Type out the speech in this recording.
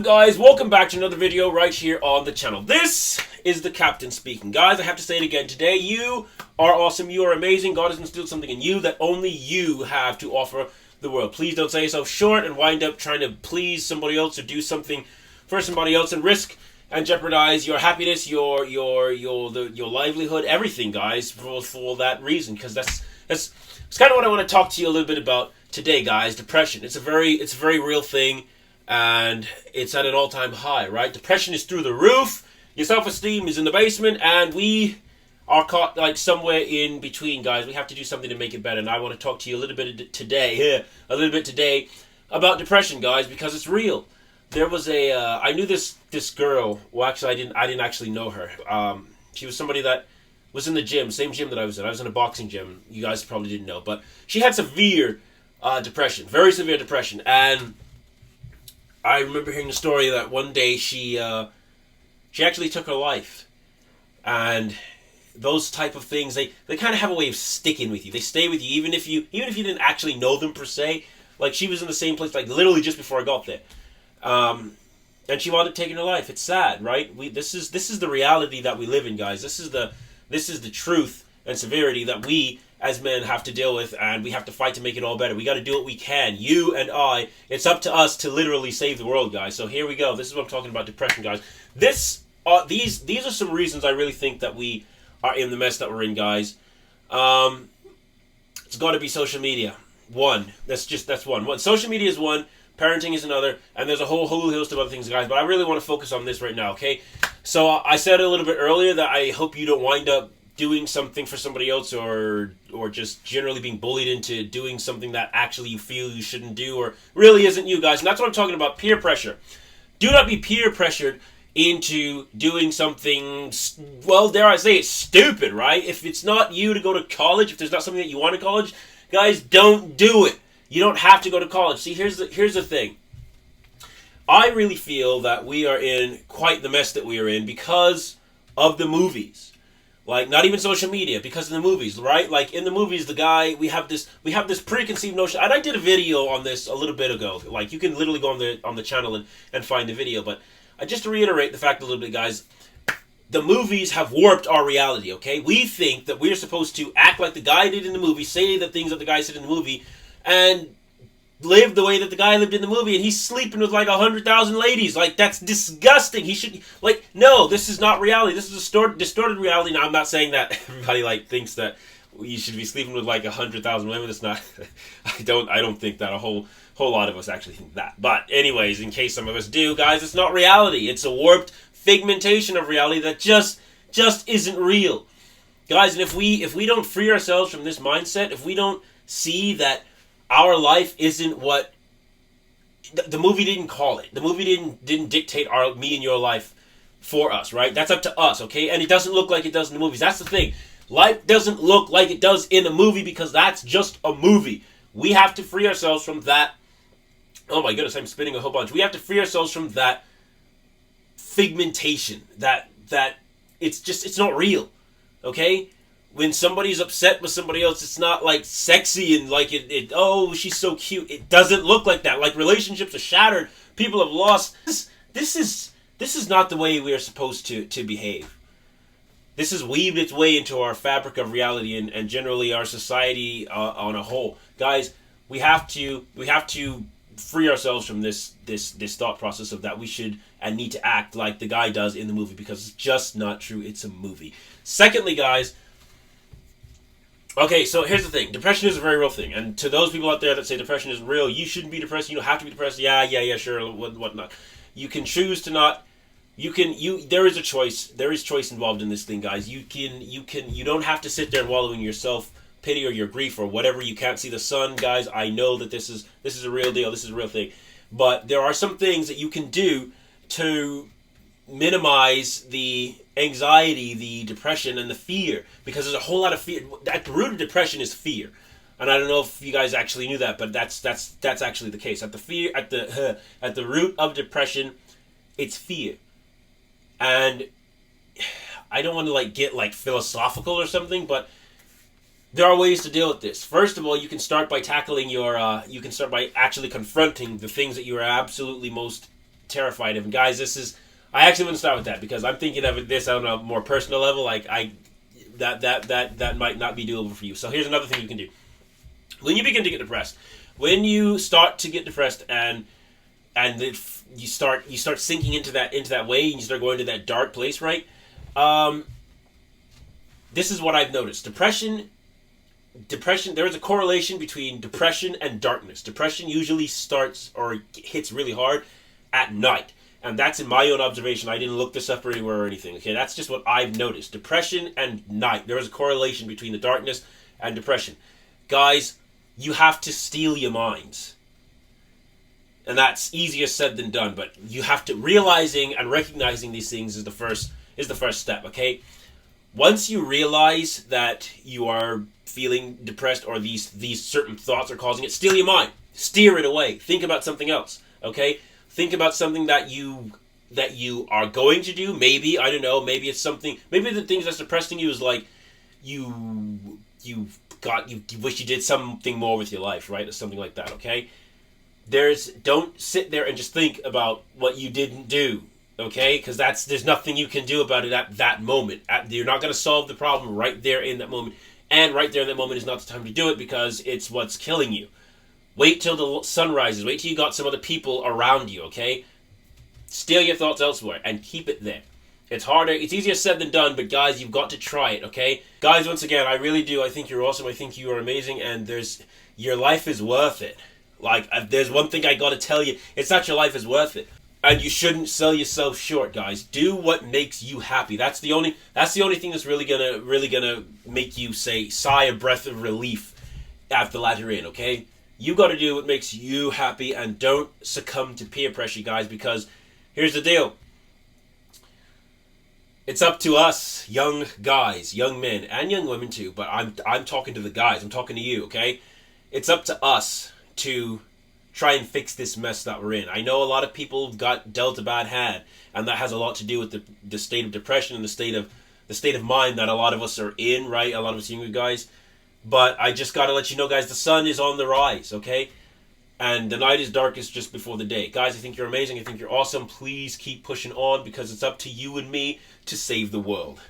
guys? Welcome back to another video right here on the channel. This is the Captain speaking. Guys, I have to say it again. Today, you are awesome. You are amazing. God has instilled something in you that only you have to offer the world. Please don't sell yourself short and wind up trying to please somebody else or do something for somebody else and risk and jeopardize your happiness, your livelihood, everything, guys, for that reason. Because that's kind of what I want to talk to you a little bit about today, guys. Depression. It's a very real thing. And it's at an all-time high, right? Depression is through the roof. Your self-esteem is in the basement. And we are caught like somewhere in between, guys. We have to do something to make it better. And I want to talk to you a little bit today about depression, guys, because it's real. There was I knew this girl. Well, actually, I didn't actually know her. She was somebody that was in the gym, same gym that I was in. I was in a boxing gym. You guys probably didn't know. But she had severe depression, very severe depression. And I remember hearing the story that one day she actually took her life. And those type of things, they kind of have a way of sticking with you. They stay with you even if you didn't actually know them per se. Like, she was in the same place, like, literally just before I got there. And she wound up taking her life. It's sad, right? This is the reality that we live in, guys. This is the truth and severity that we as men have to deal with, and we have to fight to make it all better. We got to do what we can. You and I. It's up to us to literally save the world, guys. So here we go. This is what I'm talking about, depression, guys. These are some reasons I really think that we are in the mess that we're in, guys. It's got to be social media. One. That's one. Social media is one. Parenting is another. And there's a whole host of other things, guys. But I really want to focus on this right now, okay? So I said a little bit earlier that I hope you don't wind up doing something for somebody else or just generally being bullied into doing something that actually you feel you shouldn't do or really isn't you, guys. And that's what I'm talking about, peer pressure. Do not be peer pressured into doing something, well, dare I say it, stupid, right? If it's not you to go to college, if there's not something that you want to college, guys, don't do it. You don't have to go to college. See, here's the thing. I really feel that we are in quite the mess that we are in because of the movies. Like, not even social media, because of the movies, right? Like, in the movies, we have this preconceived notion. And I did a video on this a little bit ago. Like, you can literally go on the channel and find the video. But just to reiterate the fact a little bit, guys, the movies have warped our reality, okay? We think that we're supposed to act like the guy did in the movie, say the things that the guy said in the movie, and live the way that the guy lived in the movie, and he's sleeping with like 100,000 ladies. Like, that's disgusting. He should, like, no, this is not reality. This is a distorted reality. Now, I'm not saying that everybody like thinks that you should be sleeping with like 100,000 women. It's not. I don't think that a whole lot of us actually think that. But anyways, in case some of us do, guys, it's not reality. It's a warped figmentation of reality that just isn't real, guys. And if we don't free ourselves from this mindset, if we don't see that our life isn't what the movie didn't call it. The movie didn't dictate me and your life for us, right? That's up to us, okay? And it doesn't look like it does in the movies. That's the thing. Life doesn't look like it does in a movie because that's just a movie. We have to free ourselves from that. Oh my goodness, I'm spinning a whole bunch. We have to free ourselves from that figmentation. That it's not real, okay? When somebody's upset with somebody else, it's not like sexy and like oh, she's so cute. It doesn't look like that. Like, relationships are shattered. People have lost. This is not the way we are supposed to behave. This has weaved its way into our fabric of reality and generally our society on a whole. Guys, we have to free ourselves from this thought process of that we should and need to act like the guy does in the movie, because it's just not true. It's a movie. Secondly, guys, okay, so here's the thing. Depression is a very real thing. And to those people out there that say depression is real, you shouldn't be depressed, you don't have to be depressed, yeah, sure, whatnot. You can choose to not. There is a choice. There is choice involved in this thing, guys. You don't have to sit there and wallow in your self-pity or your grief or whatever. You can't see the sun, guys. I know that this is a real deal. This is a real thing. But there are some things that you can do to minimize the anxiety, the depression, and the fear, because there's a whole lot of fear. At the root of depression is fear, and I don't know if you guys actually knew that, but that's actually the case. At the root of depression, it's fear, and I don't want to get philosophical or something, but there are ways to deal with this. First of all, you can start by tackling you can start by actually confronting the things that you are absolutely most terrified of. And guys, I actually want to start with that because I'm thinking of this on a more personal level. Like that might not be doable for you. So here's another thing you can do. When you begin to get depressed, when you start to get depressed and you start sinking into that way, and you start going to that dark place, right? This is what I've noticed. Depression, there is a correlation between depression and darkness. Depression usually starts or hits really hard at night. And that's in my own observation. I didn't look this up anywhere or anything. Okay, that's just what I've noticed. Depression and night. There is a correlation between the darkness and depression. Guys, you have to steel your minds. And that's easier said than done. But you have to, realizing and recognizing these things is the first step, okay? Once you realize that you are feeling depressed or these certain thoughts are causing it, steel your mind. Steer it away. Think about something else, okay? Think about something that you are going to do. Maybe, I don't know, maybe it's something, maybe the things that's depressing you is like you wish you did something more with your life, right? Or something like that, okay? Don't sit there and just think about what you didn't do, okay? Because there's nothing you can do about it at that moment. You're not going to solve the problem right there in that moment. And right there in that moment is not the time to do it because it's what's killing you. Wait till the sun rises. Wait till you got some other people around you, okay? Steal your thoughts elsewhere and keep it there. It's harder. It's easier said than done, but guys, you've got to try it, okay? Guys, once again, I really do. I think you're awesome. I think you are amazing, and your life is worth it. Like, there's one thing I got to tell you. It's that your life is worth it. And you shouldn't sell yourself short, guys. Do what makes you happy. That's the only thing that's really gonna make you sigh a breath of relief after latter in, okay? You got to do what makes you happy and don't succumb to peer pressure, guys, because here's the deal. It's up to us, young guys, young men, and young women too, but I'm talking to the guys. I'm talking to you, okay? It's up to us to try and fix this mess that we're in. I know a lot of people got dealt a bad hand, and that has a lot to do with the state of depression and the state of mind that a lot of us are in, right? A lot of us younger guys. But I just got to let you know, guys, the sun is on the rise, okay? And the night is darkest just before the day. Guys, I think you're amazing. I think you're awesome. Please keep pushing on because it's up to you and me to save the world.